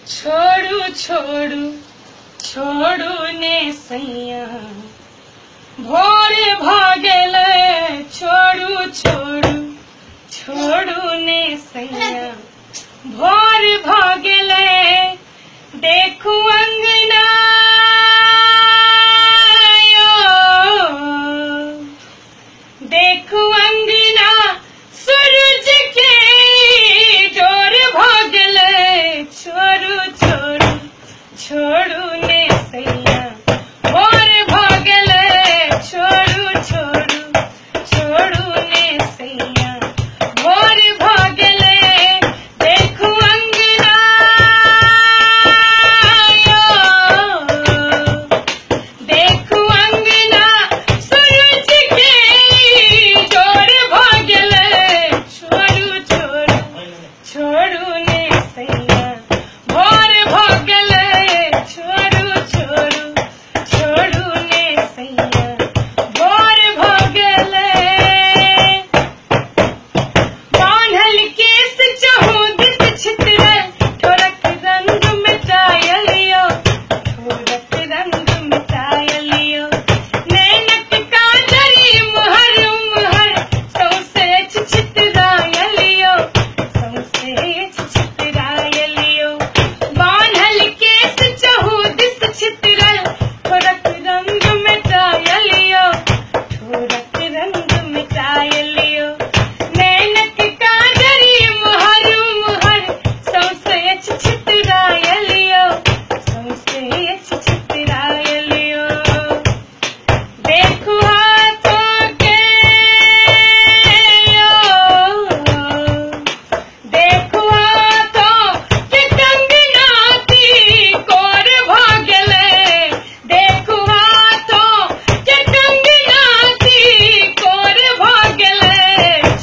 छोड़ू छोड़ू छोड़ू ने सैया भोर भागल छोड़ू छोड़ू छोड़ू ने सैया भोर भागल देखू अंगना देखू अंगना सूरज के जोर भागल छोड़ू छोड़ू छोड़ू ने सैया भोर भागल छोड़ू छोड़ू छोड़ू ने सैया भोर भागल देखू अंगना देखू अंगना सूरज के जोर भागल छोड़ू छोड़ू छोड़ू ने सैया भोर भागल छोड़ू छोड़ू छोड़ू ने सैया भोर भागल बांधल केस चहु दिस छितरल ठोरक रंग मिटायलियो ठोरक रंग मिटायलियो नैनक काजरी मुहर मुहर सौसे छितरायलियो सौसे छितरायलियो बांधल केस चहु दिस छितरल ठोरक रंग मिटायलियो ठोरक रंग मिटायलियो नैनक काजरी मुहर मुहर सौसे छितरायलियो सौसे छितरायलियो देखू हाथों के देखू हाथों के कंगनाती कोर भागल देखू हाथों के कंगनाती कोर भागल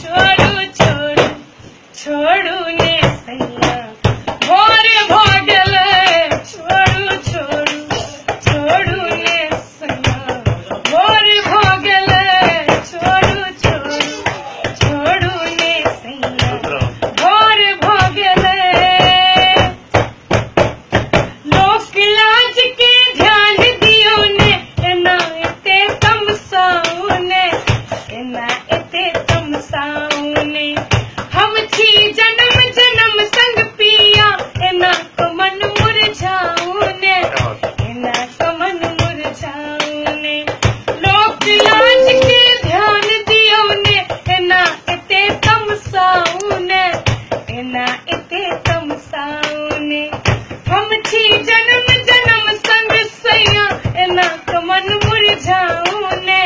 छोड़ू छोड़ू छोड़ू ने सैया भोर भागल छोड़ू छोड़ू छोड़ू ने सैया भोर भागल छोड़ू छोड़ू छोड़ू ने सैया भोर भागल लोक लाज के ध्यान दियो ने एना एते तमसाऊ ने एना एते तमसाऊ ने हम छी जन्म जन्म संग पिया एना कमन मुरझाऊ ने एना कमन मुरझाऊ ने लोक लाज के ध्यान दियो ने एना एते तमसाऊ ने एना एते तमसाऊ ने हम छी जन्म जन्म संग सैया एना कमन मुरझाऊ ने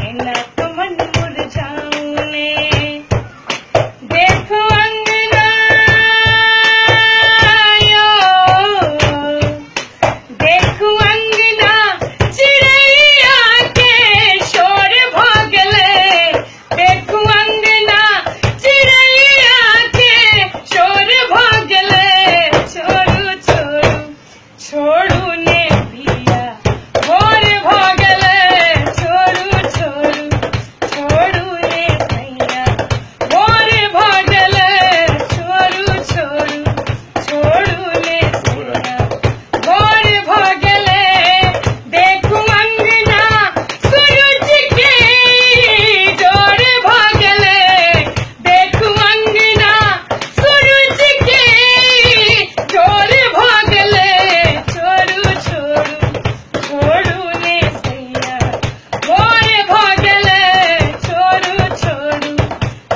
एना कमन मुरझाऊ ने देखो अंगना देखो अंगना चिड़ैया के शोर भागल देखो अंगना चिड़ैया के शोर भागल छोड़ू छोड़ू छोड़ू ने पिया भोर भागल छोड़ू छोड़ू छोड़ू ने सैया भोर भागल छोड़ू छोड़ू छोड़ू ने सैया भोर भागल देखू अंगना सूरज के जोर भागल देखू अंगना सूरज के जोर भागल छोड़ू छोड़ू छोड़ू ने सैया भोर भागल छोड़ू छोड़ू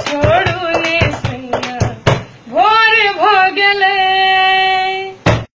छोड़ू ने सैया भोर भागल।